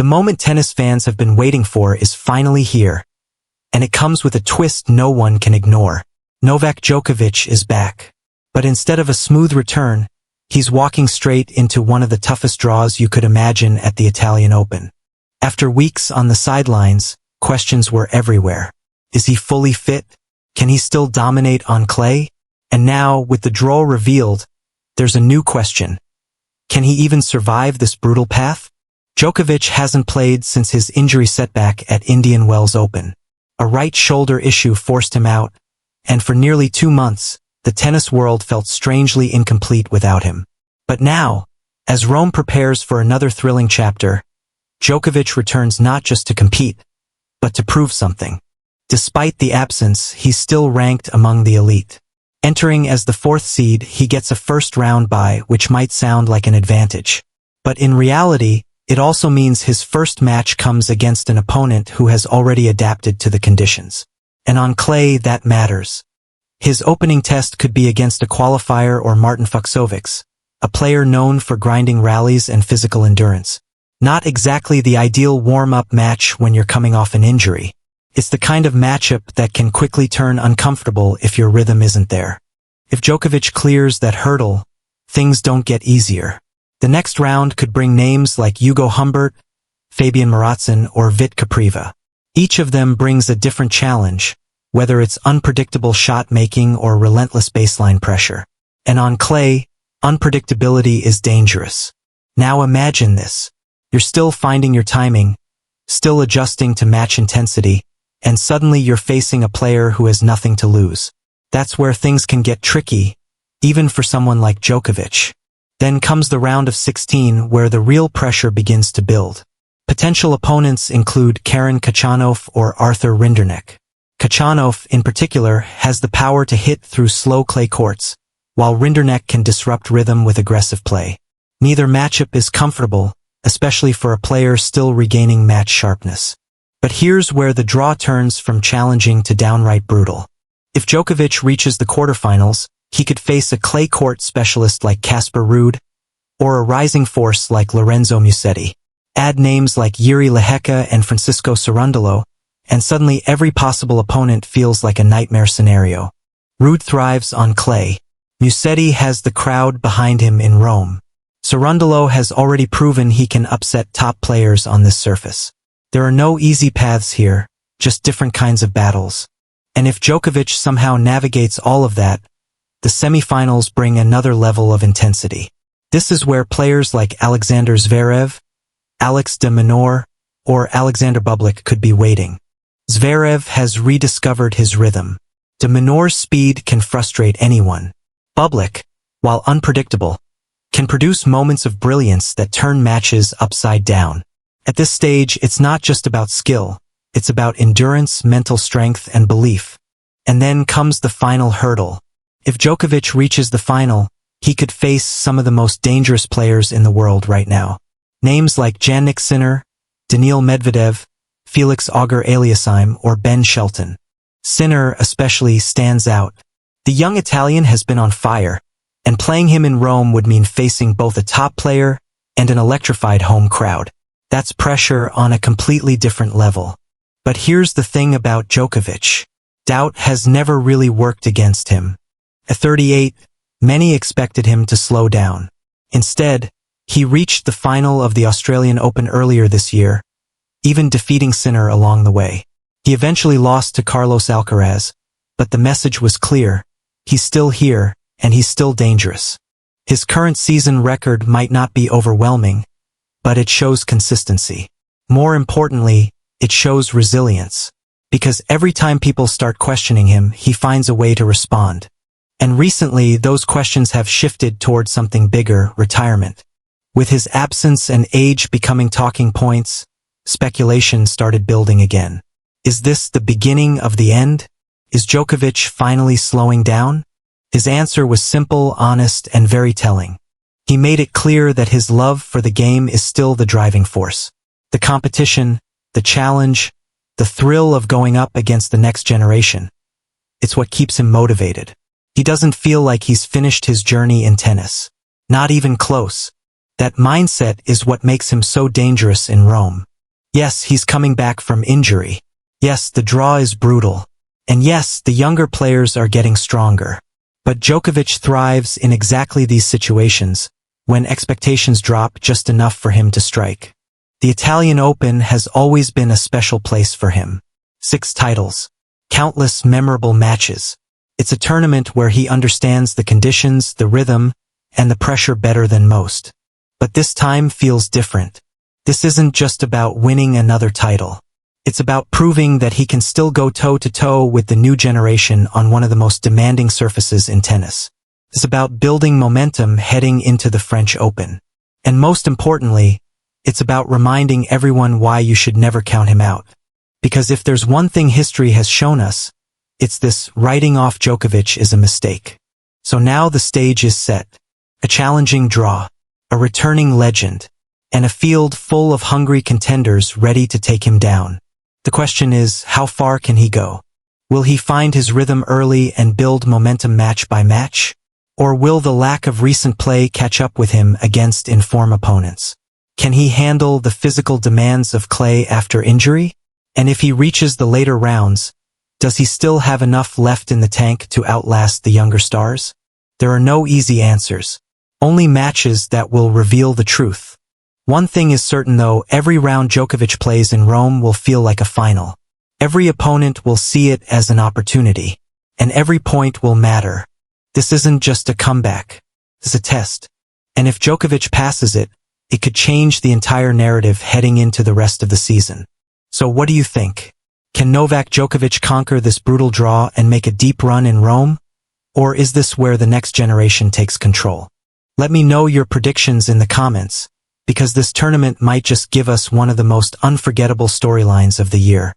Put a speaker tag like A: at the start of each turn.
A: moment tennis fans have been waiting for is finally here. And it comes with a twist no one can ignore. Novak Djokovic is back. But instead of a smooth return, he's walking straight into one of the toughest draws you could imagine at the Italian Open. After weeks on the sidelines, questions were everywhere. Is he fully fit? Can he still dominate on clay? And now, with the draw revealed, there's a new question. Can he even survive this brutal path? Djokovic hasn't played since his injury setback at Indian Wells Open. A right shoulder issue forced him out, and for nearly 2 months, the tennis world felt strangely incomplete without him. But now, as Rome prepares for another thrilling chapter, Djokovic returns not just to compete, but to prove something. Despite the absence, he's still ranked among the elite. Entering as the 4th seed, he gets a first-round bye, which might sound like an advantage. But in reality, it also means his first match comes against an opponent who has already adapted to the conditions. And on clay, that matters. His opening test could be against a qualifier or Martin Fucsovics, a player known for grinding rallies and physical endurance. Not exactly the ideal warm-up match when you're coming off an injury. It's the kind of matchup that can quickly turn uncomfortable if your rhythm isn't there. If Djokovic clears that hurdle, things don't get easier. The next round could bring names like Hugo Humbert, Fabian Maratson, or Vit Capriva. Each of them brings a different challenge, whether it's unpredictable shot-making or relentless baseline pressure. And on clay, unpredictability is dangerous. Now imagine this. You're still finding your timing, still adjusting to match intensity, and suddenly you're facing a player who has nothing to lose. That's where things can get tricky, even for someone like Djokovic. Then comes the round of 16 where the real pressure begins to build. Potential opponents include Karen Khachanov or Arthur Rinderknech. Khachanov, in particular, has the power to hit through slow clay courts, while Rinderknech can disrupt rhythm with aggressive play. Neither matchup is comfortable, especially for a player still regaining match sharpness. But here's where the draw turns from challenging to downright brutal. If Djokovic reaches the quarterfinals, he could face a clay court specialist like Casper Ruud, or a rising force like Lorenzo Musetti. Add names like Jiri Lehecka and Francisco Cerundolo, and suddenly every possible opponent feels like a nightmare scenario. Ruud thrives on clay. Musetti has the crowd behind him in Rome. Cerundolo has already proven he can upset top players on this surface. There are no easy paths here, just different kinds of battles. And if Djokovic somehow navigates all of that, the semifinals bring another level of intensity. This is where players like Alexander Zverev, Alex de Minaur, or Alexander Bublik could be waiting. Zverev has rediscovered his rhythm. De Minaur's speed can frustrate anyone. Bublik, while unpredictable, can produce moments of brilliance that turn matches upside down. At this stage, it's not just about skill, it's about endurance, mental strength, and belief. And then comes the final hurdle. If Djokovic reaches the final, he could face some of the most dangerous players in the world right now. Names like Jannik Sinner, Daniil Medvedev, Felix Auger-Aliassime, or Ben Shelton. Sinner especially stands out. The young Italian has been on fire, and playing him in Rome would mean facing both a top player and an electrified home crowd. That's pressure on a completely different level. But here's the thing about Djokovic. Doubt has never really worked against him. At 38, many expected him to slow down. Instead, he reached the final of the Australian Open earlier this year, even defeating Sinner along the way. He eventually lost to Carlos Alcaraz, but the message was clear. He's still here, and he's still dangerous. His current season record might not be overwhelming, but it shows consistency. More importantly, it shows resilience. Because every time people start questioning him, he finds a way to respond. And recently, those questions have shifted towards something bigger, retirement. With his absence and age becoming talking points, speculation started building again. Is this the beginning of the end? Is Djokovic finally slowing down? His answer was simple, honest, and very telling. He made it clear that his love for the game is still the driving force. The competition, the challenge, the thrill of going up against the next generation. It's what keeps him motivated. He doesn't feel like he's finished his journey in tennis. Not even close. That mindset is what makes him so dangerous in Rome. Yes, he's coming back from injury. Yes, the draw is brutal. And yes, the younger players are getting stronger. But Djokovic thrives in exactly these situations, when expectations drop just enough for him to strike. The Italian Open has always been a special place for him. 6 titles. Countless memorable matches. It's a tournament where he understands the conditions, the rhythm, and the pressure better than most. But this time feels different. This isn't just about winning another title. It's about proving that he can still go toe-to-toe with the new generation on one of the most demanding surfaces in tennis. It's about building momentum heading into the French Open. And most importantly, it's about reminding everyone why you should never count him out. Because if there's one thing history has shown us, it's this: writing off Djokovic is a mistake. So now the stage is set. A challenging draw, a returning legend, and a field full of hungry contenders ready to take him down. The question is, how far can he go? Will he find his rhythm early and build momentum match by match? Or will the lack of recent play catch up with him against in-form opponents? Can he handle the physical demands of clay after injury? And if he reaches the later rounds, does he still have enough left in the tank to outlast the younger stars? There are no easy answers. Only matches that will reveal the truth. One thing is certain though: every round Djokovic plays in Rome will feel like a final. Every opponent will see it as an opportunity. And every point will matter. This isn't just a comeback. It's a test. And if Djokovic passes it, it could change the entire narrative heading into the rest of the season. So what do you think? Can Novak Djokovic conquer this brutal draw and make a deep run in Rome? Or is this where the next generation takes control? Let me know your predictions in the comments, because this tournament might just give us one of the most unforgettable storylines of the year.